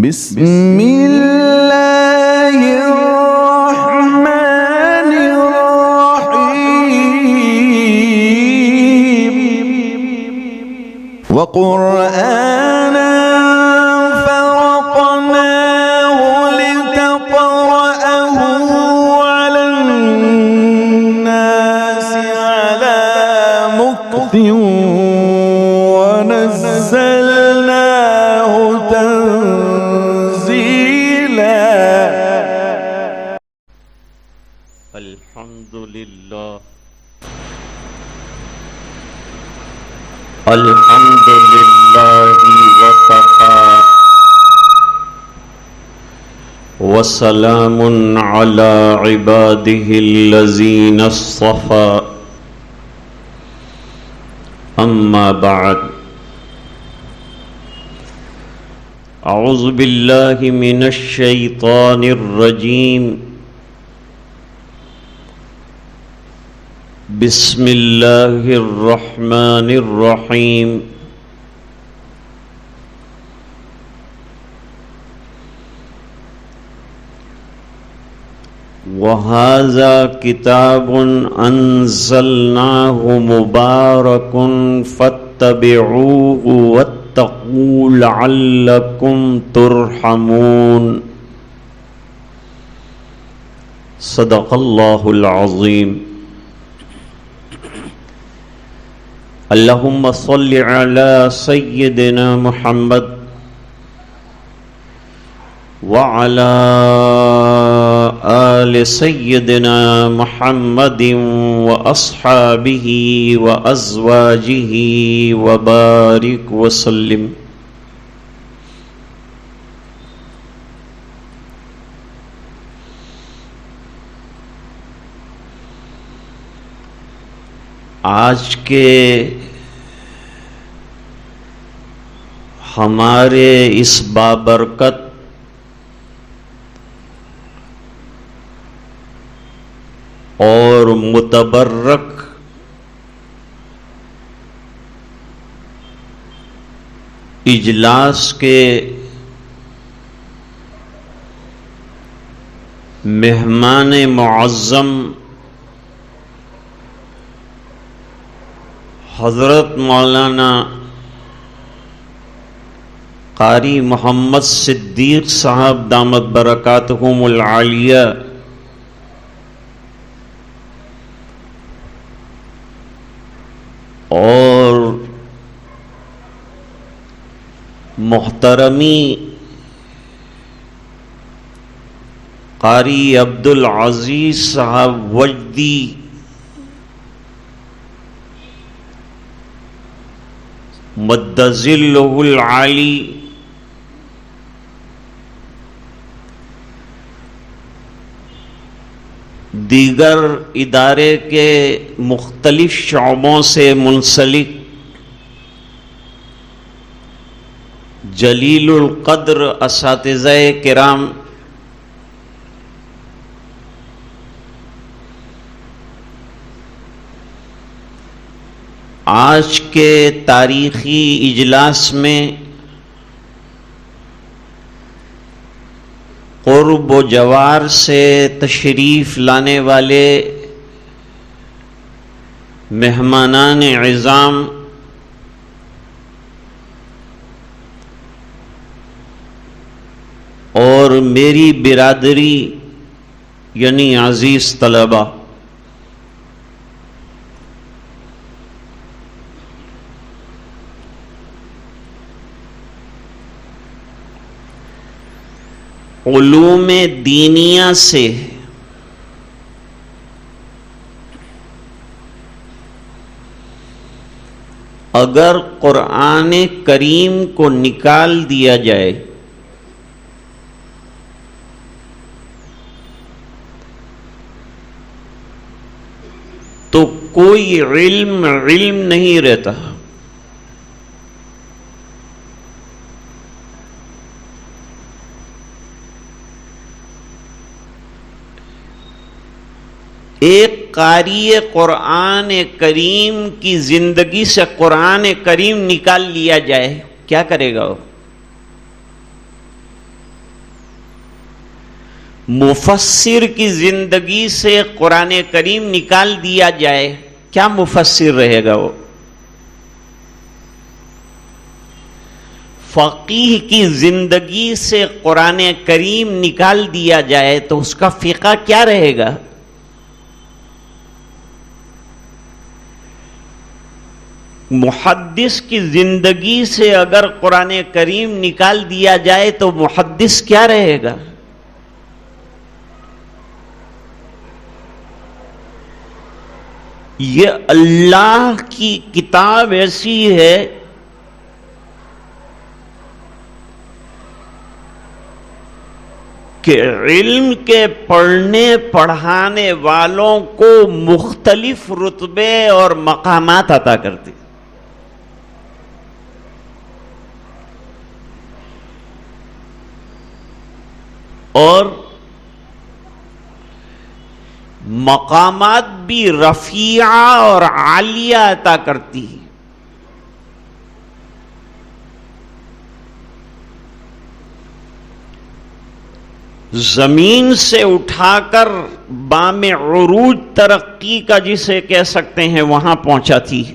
بسم اللہ الرحمن الرحیم وقرآنا فرقناه لتقرأه على الناس على مكث ونزلناه تنزيلا. الحمد لله الحمد لله وكفى وسلام على عباده الذين اصطفى أما بعد أعوذ بالله من الشيطان الرجيم بسم الله الرحمن الرحيم وهذا كتاب أنزلناه مبارك فاتبعوه واتقوا لعلكم ترحمون. صدق الله العظيم. اللهم صل على سيدنا محمد وعلى آل سيدنا محمد وأصحابه وأزواجه وبارك وسلم. آج کے ہمارے اس بابرکت اور متبرک اجلاس کے مہمان معظم حضرت مولانا قاری محمد صدیق صاحب دامت برکاتہم العالیہ اور محترمی قاری عبدالعزیز صاحب وجدی مد ظلہ العالی دیگر ادارے کے مختلف شعبوں سے منسلک جلیل القدر اساتذہ کرام، آج کے تاریخی اجلاس میں قرب و جوار سے تشریف لانے والے مہمانان عظام، اور میری برادری یعنی عزیز طلبہ، علوم دینیہ سے اگر قرآن کریم کو نکال دیا جائے تو کوئی علم نہیں رہتا. ایک قاری قرآن کریم کی زندگی سے قرآن کریم نکال لیا جائے، کیا کرے گا وہ؟ مفسر کی زندگی سے قرآن کریم نکال دیا جائے، کیا مفسر رہے گا وہ؟ فقیہ کی زندگی سے قرآن کریم نکال دیا جائے تو اس کا فقہ کیا رہے گا؟ محدث کی زندگی سے اگر قرآن کریم نکال دیا جائے تو محدث کیا رہے گا؟ یہ اللہ کی کتاب ایسی ہے کہ علم کے پڑھنے پڑھانے والوں کو مختلف رتبے اور مقامات عطا کرتی، اور مقامات بھی رفیعہ اور عالیہ عطا کرتی ہے۔ زمین سے اٹھا کر بام عروج ترقی کا جسے کہہ سکتے ہیں وہاں پہنچاتی ہے۔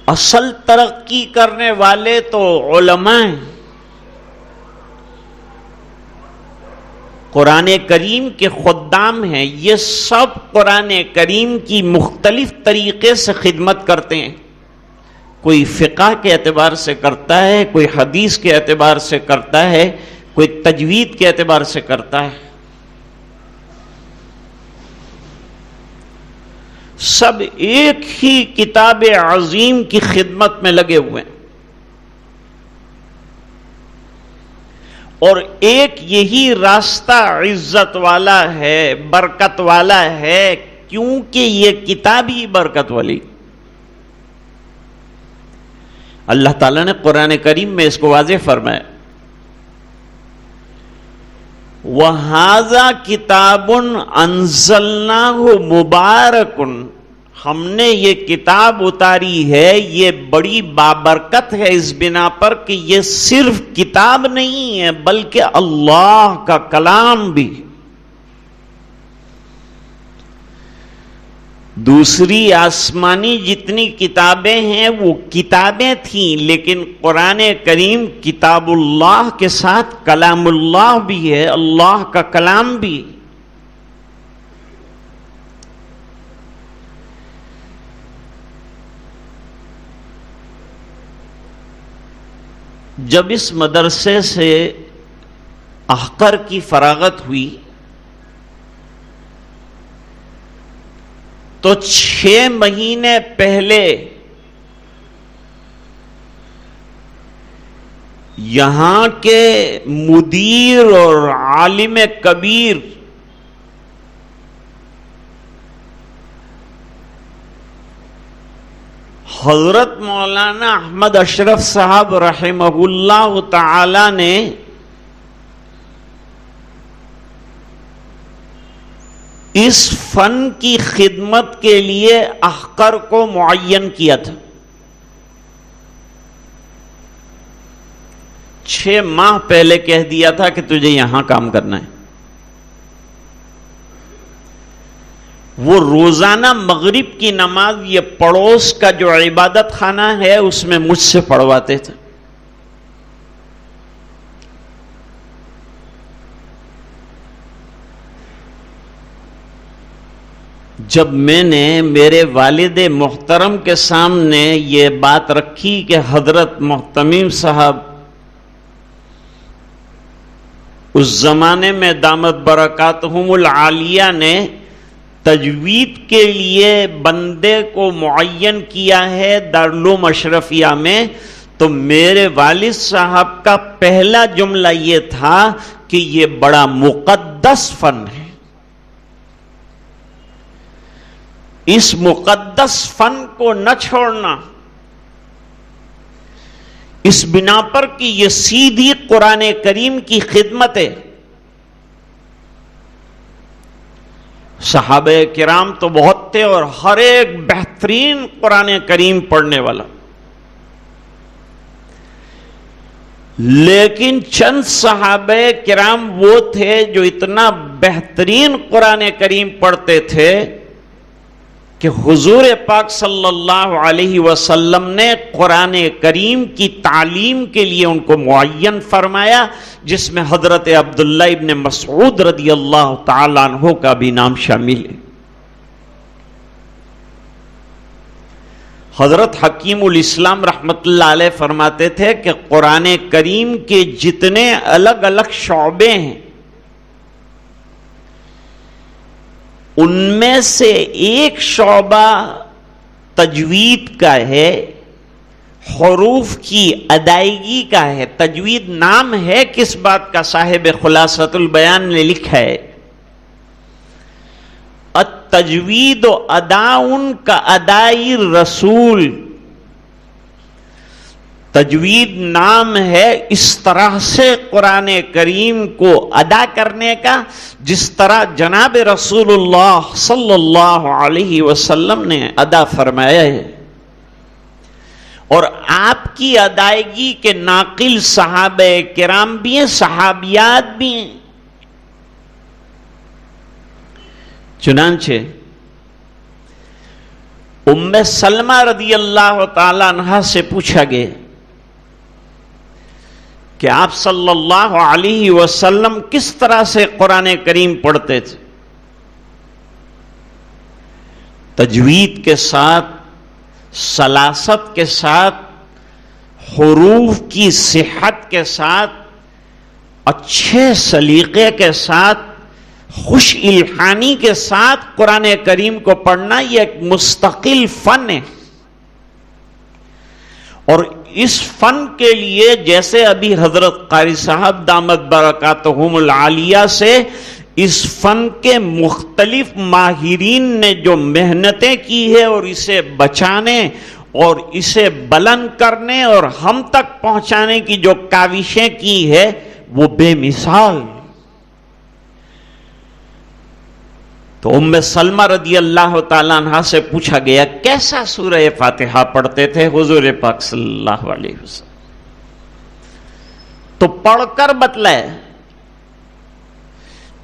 اصل ترقی کرنے والے تو علماء ہیں، قرآن کریم کے خدام ہیں، یہ سب قرآن کریم کی مختلف طریقے سے خدمت کرتے ہیں۔ کوئی فقہ کے اعتبار سے کرتا ہے، کوئی حدیث کے اعتبار سے کرتا ہے، کوئی تجوید کے اعتبار سے کرتا ہے، سب ایک ہی کتاب عظیم کی خدمت میں لگے ہوئے ہیں، اور ایک یہی راستہ عزت والا ہے، برکت والا ہے، کیونکہ یہ کتاب ہی برکت والی۔ اللہ تعالیٰ نے قرآن کریم میں اس کو واضح فرمایا، وَهَذَا كِتَابٌ أَنزَلْنَاهُ مُبَارَكٌ، ہم نے یہ کتاب اتاری ہے، یہ بڑی بابرکت ہے اس بنا پر کہ یہ صرف کتاب نہیں ہے بلکہ اللہ کا کلام بھی۔ دوسری آسمانی جتنی کتابیں ہیں وہ کتابیں تھیں، لیکن قرآن کریم کتاب اللہ کے ساتھ کلام اللہ بھی ہے، اللہ کا کلام بھی۔ جب اس مدرسے سے احقر کی فراغت ہوئی تو 6 مہینے پہلے یہاں کے مدیر اور عالم کبیر حضرت مولانا احمد اشرف صاحب رحمہ اللہ تعالی نے اس فن کی خدمت کے لیے احقر کو معین کیا تھا۔ 6 ماہ پہلے کہہ دیا تھا کہ تجھے یہاں کام کرنا ہے۔ وہ روزانہ مغرب کی نماز یہ پڑوس کا جو عبادت خانہ ہے اس میں مجھ سے پڑھواتے تھے۔ جب میں نے میرے والد محترم کے سامنے یہ بات رکھی کہ حضرت محتمیم صاحب اس زمانے میں دامت برکاتہم العالیہ نے تجوید کے لیے بندے کو معین کیا ہے دارالعلوم اشرفیہ میں، تو میرے والد صاحب کا پہلا جملہ یہ تھا کہ یہ بڑا مقدس فن ہے، اس مقدس فن کو نہ چھوڑنا، اس بنا پر کہ یہ سیدھی قرآن کریم کی خدمت ہے۔ صحابہ کرام تو بہت تھے اور ہر ایک بہترین قرآن کریم پڑھنے والا، لیکن چند صحابہ کرام وہ تھے جو اتنا بہترین قرآن کریم پڑھتے تھے کہ حضور پاک صلی اللہ علیہ وسلم نے قرآن کریم کی تعلیم کے لیے ان کو معین فرمایا، جس میں حضرت عبداللہ ابن مسعود رضی اللہ تعالیٰ عنہ کا بھی نام شامل ہے۔ حضرت حکیم الاسلام رحمت اللہ علیہ فرماتے تھے کہ قرآن کریم کے جتنے الگ الگ شعبے ہیں ان میں سے ایک شعبہ تجوید کا ہے، حروف کی ادائیگی کا ہے۔ تجوید نام ہے کس بات کا؟ صاحب خلاصۃ البیان نے لکھا ہے التجوید اداء کا ادائی رسول۔ تجوید نام ہے اس طرح سے قرآن کریم کو ادا کرنے کا جس طرح جناب رسول اللہ صلی اللہ علیہ وسلم نے ادا فرمایا ہے، اور آپ کی ادائیگی کے ناقل صحابہ کرام بھی ہیں، صحابیات بھی ہیں۔ چنانچہ ام سلمہ رضی اللہ تعالی عنہا سے پوچھا گیا کہ آپ صلی اللہ علیہ وسلم کس طرح سے قرآن کریم پڑھتے تھے؟ تجوید کے ساتھ، سلاست کے ساتھ، حروف کی صحت کے ساتھ، اچھے سلیقے کے ساتھ، خوش الحانی کے ساتھ قرآن کریم کو پڑھنا یہ ایک مستقل فن ہے، اور اس فن کے لیے جیسے ابھی حضرت قاری صاحب دامت برکاتہم العالیہ سے اس فن کے مختلف ماہرین نے جو محنتیں کی ہے اور اسے بچانے اور اسے بلند کرنے اور ہم تک پہنچانے کی جو کاوشیں کی ہے وہ بے مثال۔ تو ام سلمہ رضی اللہ تعالیٰ عنہ سے پوچھا گیا کیسا سورہ فاتحہ پڑھتے تھے حضور پاک صلی اللہ علیہ وسلم؟ تو پڑھ کر بتلائے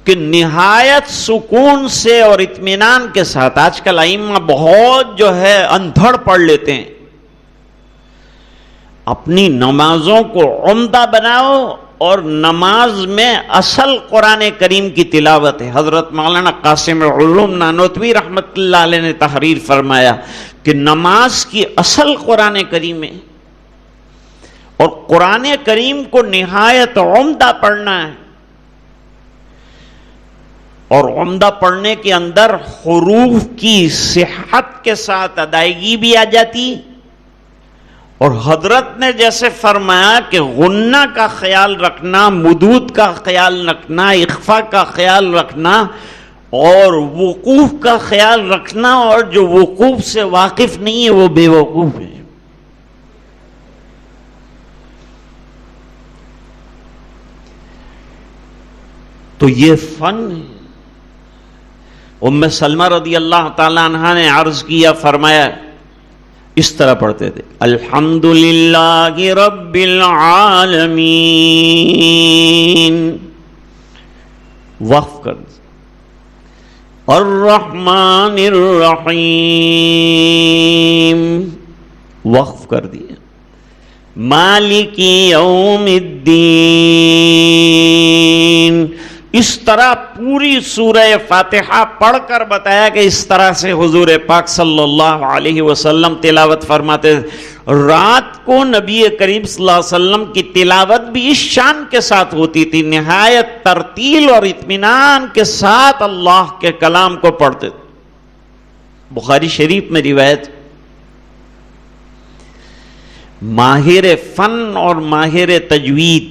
کہ نہایت سکون سے اور اطمینان کے ساتھ۔ آج کل ائمہ بہت جو ہے اندھڑ پڑھ لیتے ہیں۔ اپنی نمازوں کو عمدہ بناؤ اور نماز میں اصل قرآن کریم کی تلاوت ہے۔ حضرت مولانا قاسم علوم نانوتوی رحمت اللہ علیہ نے تحریر فرمایا کہ نماز کی اصل قرآن کریم ہے، اور قرآن کریم کو نہایت عمدہ پڑھنا ہے، اور عمدہ پڑھنے کے اندر حروف کی صحت کے ساتھ ادائیگی بھی آ جاتی، اور حضرت نے جیسے فرمایا کہ غنہ کا خیال رکھنا، مدود کا خیال رکھنا، اخفا کا خیال رکھنا اور وقوف کا خیال رکھنا، اور جو وقوف سے واقف نہیں ہے وہ بے وقوف ہے۔ تو یہ فن ہے۔ ام سلمہ رضی اللہ تعالی عنہا نے عرض کیا، فرمایا اس طرح پڑھتے تھے الحمدللہ رب العالمین، وقف کر دیا، الرحمن الرحیم، وقف کر دیا، مالک یوم الدین۔ اس طرح پوری سورہ فاتحہ پڑھ کر بتایا کہ اس طرح سے حضور پاک صلی اللہ علیہ وسلم تلاوت فرماتے تھے۔ رات کو نبی کریم صلی اللہ علیہ وسلم کی تلاوت بھی اس شان کے ساتھ ہوتی تھی، نہایت ترتیل اور اطمینان کے ساتھ اللہ کے کلام کو پڑھتے تھے۔ بخاری شریف میں روایت، ماہر فن اور ماہر تجوید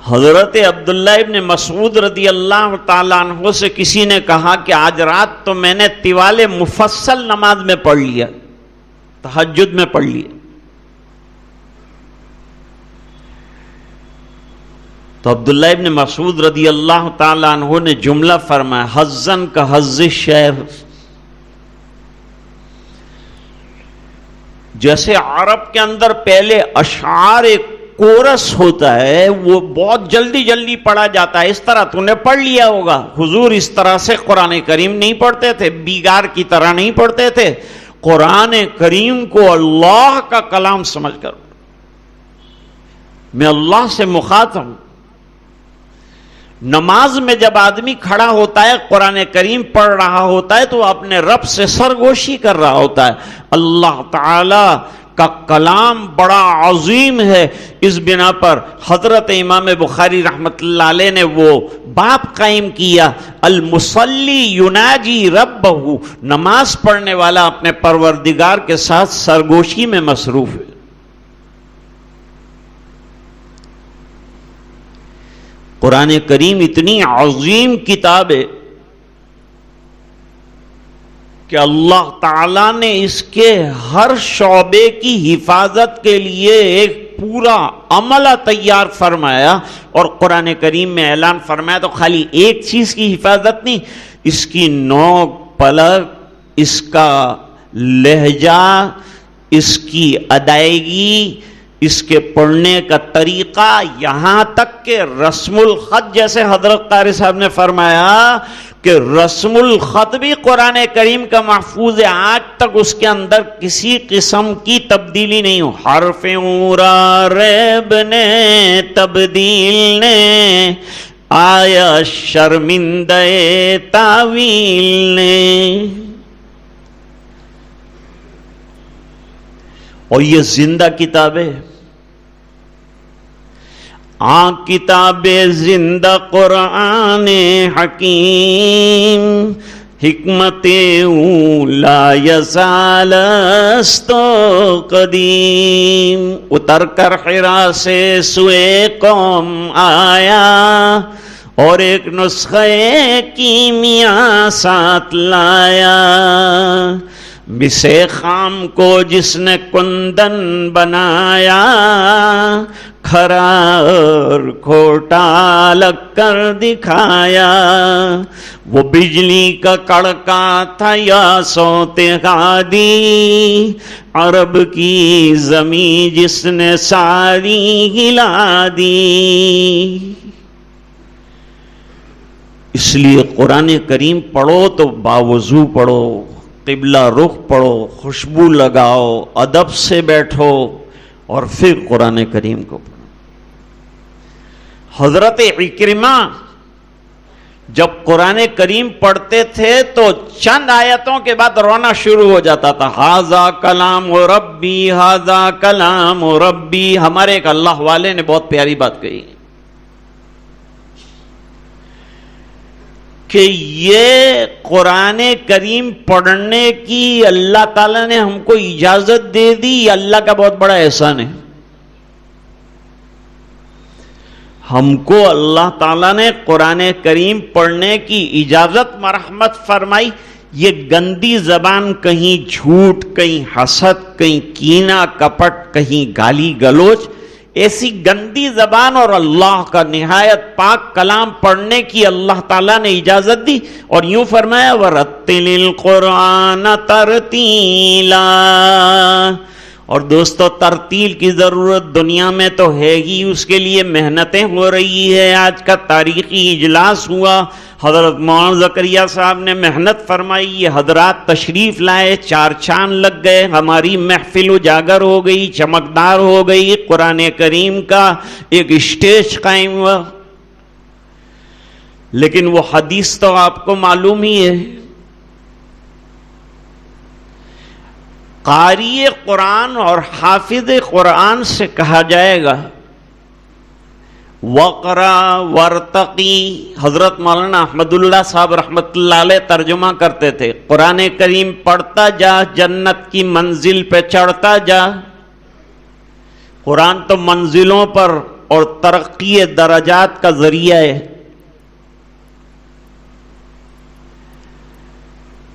حضرت عبداللہ ابن مسعود رضی اللہ تعالیٰ عنہ سے کسی نے کہا کہ آج رات تو میں نے طوال مفصل نماز میں پڑھ لیا، تہجد میں پڑھ لیا۔ تو عبداللہ ابن مسعود رضی اللہ تعالیٰ عنہ نے جملہ فرمایا، حزن کا حز الشعر، جیسے عرب کے اندر پہلے اشعار ایک کورس ہوتا ہے، وہ بہت جلدی جلدی پڑھا جاتا ہے، اس طرح تو نے پڑھ لیا ہوگا۔ حضور اس طرح سے قرآن کریم نہیں پڑھتے تھے، بیگار کی طرح نہیں پڑھتے تھے، قرآن کریم کو اللہ کا کلام سمجھ کر، میں اللہ سے مخاطب ہوں۔ نماز میں جب آدمی کھڑا ہوتا ہے، قرآن کریم پڑھ رہا ہوتا ہے، تو اپنے رب سے سرگوشی کر رہا ہوتا ہے۔ اللہ تعالی کا کلام بڑا عظیم ہے، اس بنا پر حضرت امام بخاری رحمت اللہ علیہ نے وہ باب قائم کیا، المصلی یناجی ربہ، نماز پڑھنے والا اپنے پروردگار کے ساتھ سرگوشی میں مصروف ہے۔ قرآن کریم اتنی عظیم کتاب ہے کہ اللہ تعالیٰ نے اس کے ہر شعبے کی حفاظت کے لیے ایک پورا عملہ تیار فرمایا، اور قرآن کریم میں اعلان فرمایا تو خالی ایک چیز کی حفاظت نہیں، اس کی نوک پلک، اس کا لہجہ، اس کی ادائیگی، اس کے پڑھنے کا طریقہ، یہاں تک کہ رسم الخط، جیسے حضرت قاری صاحب نے فرمایا کہ رسم الخط بھی قرآن کریم کا محفوظ ہے، آج تک اس کے اندر کسی قسم کی تبدیلی نہیں ہو۔ حرف اورا ریب نے تبدیل نے، آیا شرمندہ تاویل نے، اور یہ زندہ کتاب ہے۔ کتاب زندہ قرآن حکیم، حکمت لا یزال است قدیم، اتر کر حرا سے سوئے قوم آیا، اور ایک نسخے کیمیا ساتھ لایا، بسے خام کو جس نے کندن بنایا، کھرا اور کھوٹا الگ کر دکھایا، وہ بجلی کا کڑکا تھا یا صوت ہادی، عرب کی زمین جس نے ساری ہلا دی۔ اس لیے قرآن کریم پڑھو تو باوضو پڑھو، قبلہ رخ پڑھو، خوشبو لگاؤ، ادب سے بیٹھو، اور پھر قرآن کریم کو پڑھو۔ حضرت عکرمہ جب قرآن کریم پڑھتے تھے تو چند آیتوں کے بعد رونا شروع ہو جاتا تھا، ھذا کلام ربی، ھذا کلام ربی۔ ہمارے ایک اللہ والے نے بہت پیاری بات کہی کہ یہ قرآن کریم پڑھنے کی اللہ تعالیٰ نے ہم کو اجازت دے دی، یہ اللہ کا بہت بڑا احسان ہے۔ ہم کو اللہ تعالیٰ نے قرآن کریم پڑھنے کی اجازت مرحمت فرمائی۔ یہ گندی زبان، کہیں جھوٹ، کہیں حسد، کہیں کینہ کپٹ، کہیں گالی گلوچ، ایسی گندی زبان اور اللہ کا نہایت پاک کلام پڑھنے کی اللہ تعالیٰ نے اجازت دی، اور یوں فرمایا وَرَتِّلِ الْقُرْآنَ تَرْتِيلًا۔ اور دوستو، ترتیل کی ضرورت دنیا میں تو ہے ہی، اس کے لیے محنتیں ہو رہی ہے۔ آج کا تاریخی اجلاس ہوا، حضرت مولانا زکریا صاحب نے محنت فرمائی، یہ حضرات تشریف لائے، 4 چاند لگ گئے، ہماری محفل اجاگر ہو گئی، چمکدار ہو گئی، قرآن کریم کا ایک اسٹیج قائم ہوا۔ لیکن وہ حدیث تو آپ کو معلوم ہی ہے، قاری قرآن اور حافظ قرآن سے کہا جائے گا وقرا ورتقی۔ حضرت مولانا احمد اللہ صاحب رحمت اللہ علیہ ترجمہ کرتے تھے، قرآن کریم پڑھتا جا، جنت کی منزل پہ چڑھتا جا۔ قرآن تو منزلوں پر اور ترقی درجات کا ذریعہ ہے۔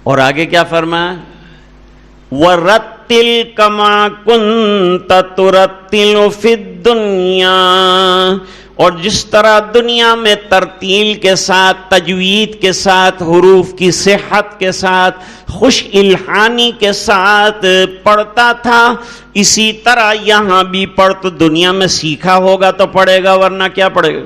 اور آگے کیا فرمایا؟ وَرَتِّلْ كَمَا كُنْتَ تُرَتِّلُ فِي الدُّنْيَا، اور جس طرح دنیا میں ترتیل کے ساتھ، تجوید کے ساتھ، حروف کی صحت کے ساتھ، خوش الحانی کے ساتھ پڑھتا تھا، اسی طرح یہاں بھی پڑھ تو دنیا میں سیکھا ہوگا تو پڑھے گا، ورنہ کیا پڑھے گا؟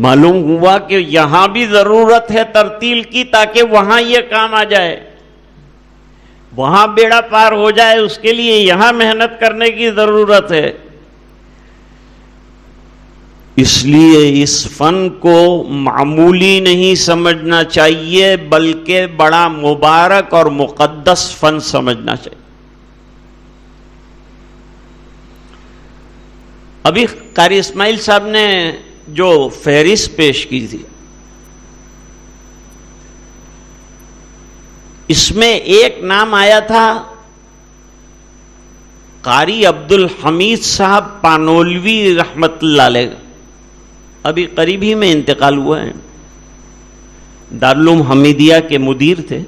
معلوم ہوا کہ یہاں بھی ضرورت ہے ترتیل کی تاکہ وہاں یہ کام آ جائے، وہاں بیڑا پار ہو جائے، اس کے لیے یہاں محنت کرنے کی ضرورت ہے۔ اس لیے اس فن کو معمولی نہیں سمجھنا چاہیے، بلکہ بڑا مبارک اور مقدس فن سمجھنا چاہیے۔ ابھی قاری اسماعیل صاحب نے جو فہرست پیش کی تھی، اس میں ایک نام آیا تھا قاری عبدالحمید صاحب پانولوی رحمت اللہ علیہ، ابھی قریب ہی میں انتقال ہوا ہے، دارالعلوم حمیدیہ کے مدیر تھے۔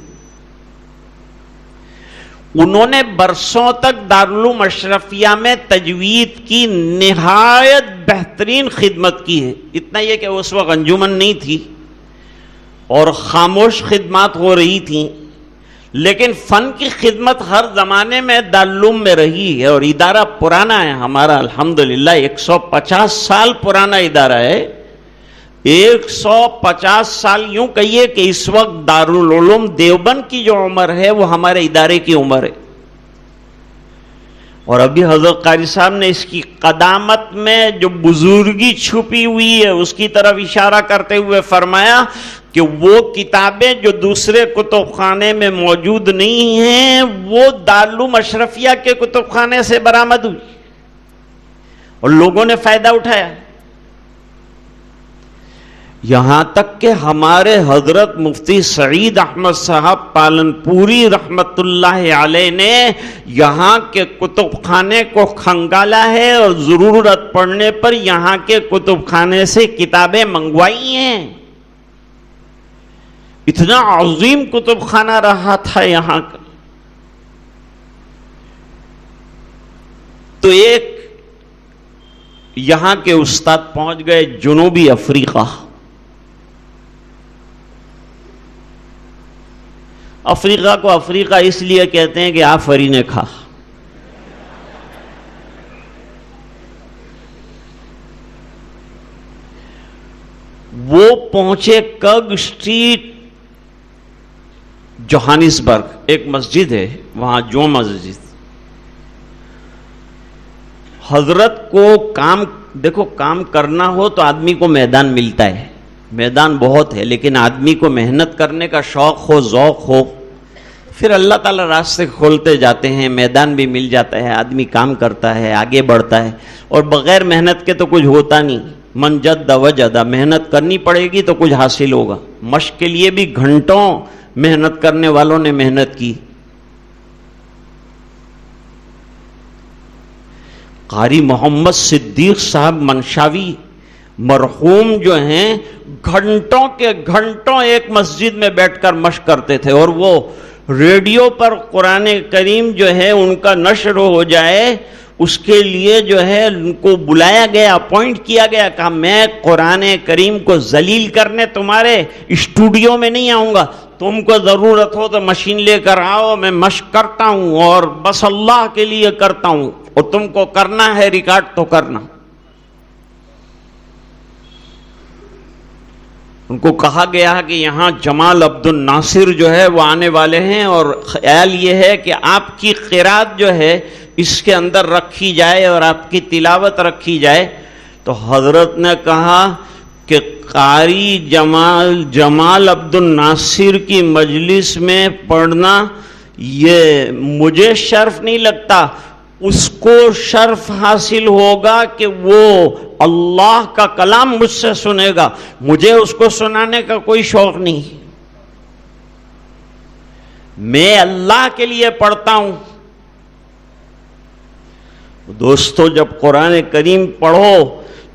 انہوں نے برسوں تک دارالعلوم اشرفیہ میں تجوید کی نہایت بہترین خدمت کی ہے۔ اتنا یہ کہ اس وقت انجمن نہیں تھی اور خاموش خدمات ہو رہی تھیں، لیکن فن کی خدمت ہر زمانے میں دارالعلوم میں رہی ہے، اور ادارہ پرانا ہے ہمارا، الحمدللہ 150 سال پرانا ادارہ ہے۔ 150 سال، یوں کہیے کہ اس وقت دارالعلوم دیوبند کی جو عمر ہے وہ ہمارے ادارے کی عمر ہے۔ اور ابھی حضرت قاری صاحب نے اس کی قدامت میں جو بزرگی چھپی ہوئی ہے اس کی طرف اشارہ کرتے ہوئے فرمایا کہ وہ کتابیں جو دوسرے کتب خانے میں موجود نہیں ہیں وہ دارالعلوم اشرفیہ کے کتب خانے سے برآمد ہوئی اور لوگوں نے فائدہ اٹھایا۔ یہاں تک کہ ہمارے حضرت مفتی سعید احمد صاحب پالنپوری رحمت اللہ علیہ نے یہاں کے کتب خانے کو کھنگالا ہے اور ضرورت پڑنے پر یہاں کے کتب خانے سے کتابیں منگوائی ہیں۔ اتنا عظیم کتب خانہ رہا تھا یہاں کا۔ تو ایک یہاں کے استاد پہنچ گئے جنوبی افریقہ۔ افریقہ کو افریقہ اس لیے کہتے ہیں کہ آفرین کھا۔ وہ پہنچے کگ اسٹریٹ، جوہانسبرگ، ایک مسجد ہے وہاں، جو مسجد۔ حضرت کو کام، دیکھو کام کرنا ہو تو آدمی کو میدان ملتا ہے، میدان بہت ہے، لیکن آدمی کو محنت کرنے کا شوق ہو، ذوق ہو، پھر اللہ تعالیٰ راستے کھولتے جاتے ہیں، میدان بھی مل جاتا ہے، آدمی کام کرتا ہے، آگے بڑھتا ہے۔ اور بغیر محنت کے تو کچھ ہوتا نہیں۔ من جد وجد، محنت کرنی پڑے گی تو کچھ حاصل ہوگا۔ مشق کے لیے بھی گھنٹوں محنت کرنے والوں نے محنت کی۔ قاری محمد صدیق صاحب منشاوی مرحوم جو ہیں، گھنٹوں کے گھنٹوں ایک مسجد میں بیٹھ کر مشق کرتے تھے، اور وہ ریڈیو پر قرآن کریم جو ہے ان کا نشر ہو جائے اس کے لیے جو ہے ان کو بلایا گیا، اپوائنٹ کیا گیا، کہا میں قرآن کریم کو ذلیل کرنے تمہارے اسٹوڈیو میں نہیں آؤں گا، تم کو ضرورت ہو تو مشین لے کر آؤ، میں مشق کرتا ہوں اور بس اللہ کے لیے کرتا ہوں، اور تم کو کرنا ہے ریکارڈ تو کرنا۔ ان کو کہا گیا کہ یہاں جمال عبد الناصر جو ہے وہ آنے والے ہیں، اور خیال یہ ہے کہ آپ کی قرات جو ہے اس کے اندر رکھی جائے اور آپ کی تلاوت رکھی جائے۔ تو حضرت نے کہا کہ قاری جمال عبد الناصر کی مجلس میں پڑھنا یہ مجھے شرف نہیں لگتا، اس کو شرف حاصل ہوگا کہ وہ اللہ کا کلام مجھ سے سنے گا، مجھے اس کو سنانے کا کوئی شوق نہیں، میں اللہ کے لیے پڑھتا ہوں۔ دوستو جب قرآن کریم پڑھو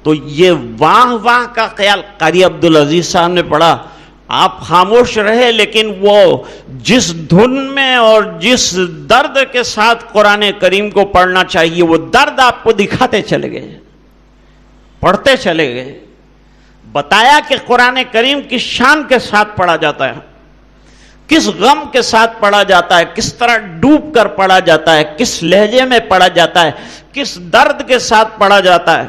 تو یہ واہ واہ کا خیال، قاری عبدالعزیز صاحب نے پڑھا، آپ خاموش رہے، لیکن وہ جس دھن میں اور جس درد کے ساتھ قرآن کریم کو پڑھنا چاہیے وہ درد آپ کو دکھاتے چلے گئے، پڑھتے چلے گئے، بتایا کہ قرآن کریم کس شان کے ساتھ پڑھا جاتا ہے، کس غم کے ساتھ پڑھا جاتا ہے، کس طرح ڈوب کر پڑھا جاتا ہے، کس لہجے میں پڑھا جاتا ہے، کس درد کے ساتھ پڑھا جاتا ہے۔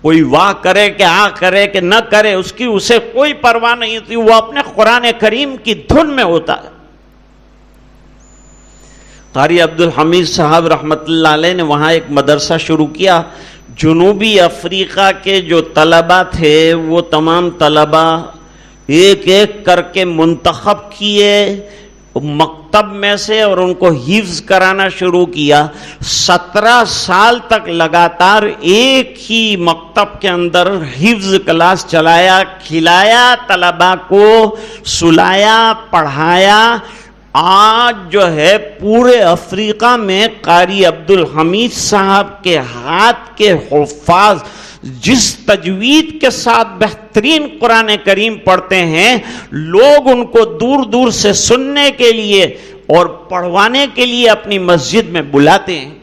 کوئی واہ کرے کہ آ کرے کہ نہ کرے، اسے کوئی پرواہ نہیں ہوتی، وہ اپنے قرآن کریم کی دھن میں ہوتا ہے۔ قاری عبدالحمید صاحب رحمت اللہ علیہ نے وہاں ایک مدرسہ شروع کیا۔ جنوبی افریقہ کے جو طلبہ تھے وہ تمام طلبہ ایک ایک کر کے منتخب کیے مکتب میں سے اور ان کو حفظ کرانا شروع کیا۔ 17 سال تک لگاتار ایک ہی مکتب کے اندر حفظ کلاس چلایا، کھلایا طلبہ کو، سلایا، پڑھایا۔ آج جو ہے پورے افریقہ میں قاری عبدالحمید صاحب کے ہاتھ کے حفاظ جس تجوید کے ساتھ بہترین قرآن کریم پڑھتے ہیں، لوگ ان کو دور دور سے سننے کے لیے اور پڑھوانے کے لیے اپنی مسجد میں بلاتے ہیں۔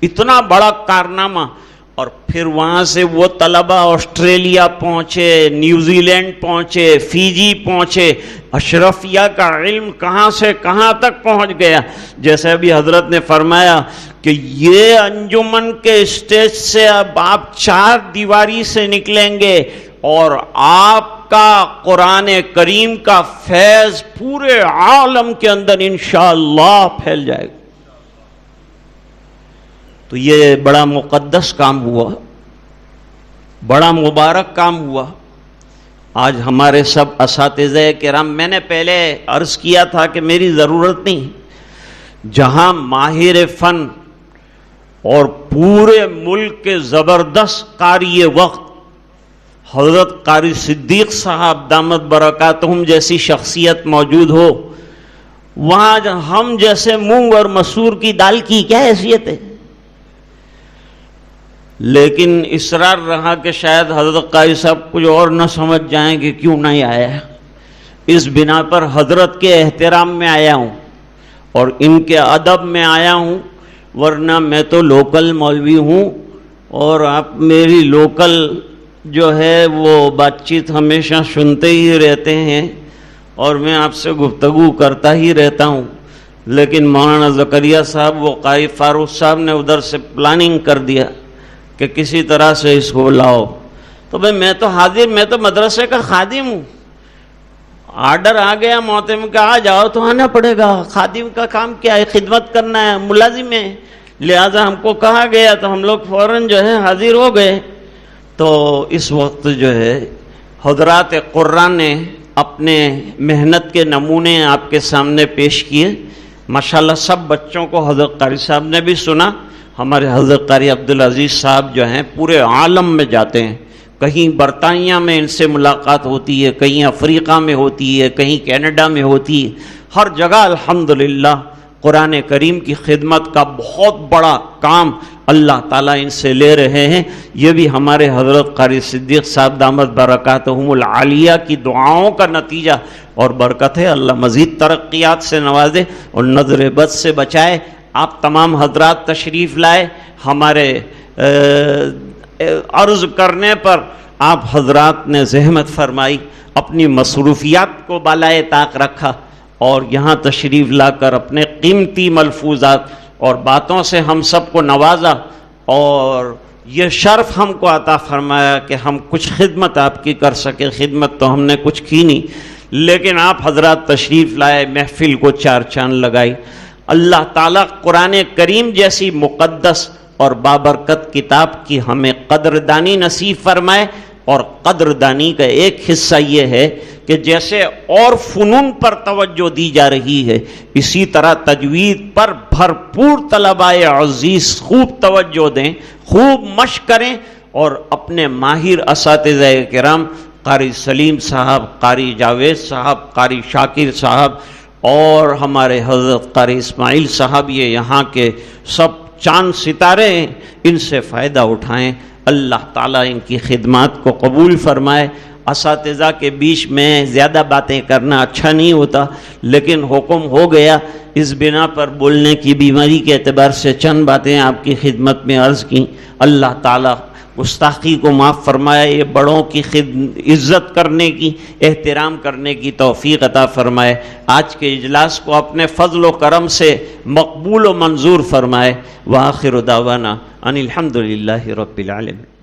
اتنا بڑا کارنامہ۔ اور پھر وہاں سے وہ طلبہ آسٹریلیا پہنچے، نیوزی لینڈ پہنچے، فیجی پہنچے۔ اشرفیہ کا علم کہاں سے کہاں تک پہنچ گیا۔ جیسے ابھی حضرت نے فرمایا کہ یہ انجمن کے اسٹیج سے اب آپ 4 دیواری سے نکلیں گے اور آپ کا قرآن کریم کا فیض پورے عالم کے اندر انشاءاللہ پھیل جائے گا۔ تو یہ بڑا مقدس کام ہوا، بڑا مبارک کام ہوا۔ آج ہمارے سب اساتذہ کرام، میں نے پہلے عرض کیا تھا کہ میری ضرورت نہیں، جہاں ماہر فن اور پورے ملک کے زبردست قاری وقت حضرت قاری صدیق صاحب دامت برکاتہم جیسی شخصیت موجود ہو، وہاں ہم جیسے مونگ اور مسور کی دال کی کیا حیثیت ہے؟ لیکن اصرار رہا کہ شاید حضرت قاری صاحب کچھ اور نہ سمجھ جائیں کہ کیوں نہیں آیا ہے۔ اس بنا پر حضرت کے احترام میں آیا ہوں اور ان کے ادب میں آیا ہوں، ورنہ میں تو لوکل مولوی ہوں اور آپ میری لوکل جو ہے وہ بات چیت ہمیشہ سنتے ہی رہتے ہیں اور میں آپ سے گفتگو کرتا ہی رہتا ہوں۔ لیکن مولانا زکریا صاحب، وہ قاری فاروق صاحب نے ادھر سے پلاننگ کر دیا کہ کسی طرح سے اس کو لاؤ، تو بھئی میں تو حاضر، میں تو مدرسے کا خادم ہوں۔ آرڈر آ گیا محترم کا آ جاؤ تو آنا پڑے گا، خادم کا کام کیا ہے؟ خدمت کرنا ہے، ملازم ہے، لہذا ہم کو کہا گیا تو ہم لوگ فوراً جو ہے حاضر ہو گئے۔ تو اس وقت جو ہے حضرات قرآن نے اپنے محنت کے نمونے آپ کے سامنے پیش کیے۔ ماشاءاللہ سب بچوں کو حضرت قاری صاحب نے بھی سنا۔ ہمارے حضرت قاری عبدالعزیز صاحب جو ہیں پورے عالم میں جاتے ہیں، کہیں برطانیہ میں ان سے ملاقات ہوتی ہے، کہیں افریقہ میں ہوتی ہے، کہیں کینیڈا میں ہوتی ہے، ہر جگہ الحمدللہ قرآن کریم کی خدمت کا بہت بڑا کام اللہ تعالیٰ ان سے لے رہے ہیں۔ یہ بھی ہمارے حضرت قاری صدیق صاحب دامت برکاتہم العالیہ کی دعاؤں کا نتیجہ اور برکت ہے۔ اللہ مزید ترقیات سے نوازے اور نظر بد سے بچائے۔ آپ تمام حضرات تشریف لائے، ہمارے عرض کرنے پر آپ حضرات نے زحمت فرمائی، اپنی مصروفیات کو بالائے طاق رکھا اور یہاں تشریف لا کر اپنے قیمتی ملفوظات اور باتوں سے ہم سب کو نوازا اور یہ شرف ہم کو عطا فرمایا کہ ہم کچھ خدمت آپ کی کر سکے۔ خدمت تو ہم نے کچھ کی نہیں، لیکن آپ حضرات تشریف لائے، محفل کو 4 چاند لگائی۔ اللہ تعالیٰ قرآن کریم جیسی مقدس اور بابرکت کتاب کی ہمیں قدردانی نصیب فرمائے۔ اور قدردانی کا ایک حصہ یہ ہے کہ جیسے اور فنون پر توجہ دی جا رہی ہے، اسی طرح تجوید پر بھرپور طلباء عزیز خوب توجہ دیں، خوب مشق کریں اور اپنے ماہر اساتذہ کرام قاری سلیم صاحب، قاری جاوید صاحب، قاری شاکر صاحب اور ہمارے حضرت قاری اسماعیل صاحب، یہ یہاں کے سب چاند ستارے ہیں، ان سے فائدہ اٹھائیں۔ اللہ تعالیٰ ان کی خدمات کو قبول فرمائے۔ اساتذہ کے بیچ میں زیادہ باتیں کرنا اچھا نہیں ہوتا، لیکن حکم ہو گیا، اس بنا پر بولنے کی بیماری کے اعتبار سے چند باتیں آپ کی خدمت میں عرض کی۔ اللہ تعالیٰ گستاخی کو معاف فرمائے، یہ بڑوں کی عزت کرنے کی، احترام کرنے کی توفیق عطا فرمائے، آج کے اجلاس کو اپنے فضل و کرم سے مقبول و منظور فرمائے۔ وآخر دعوانا ان الحمد للہ رب العالمین۔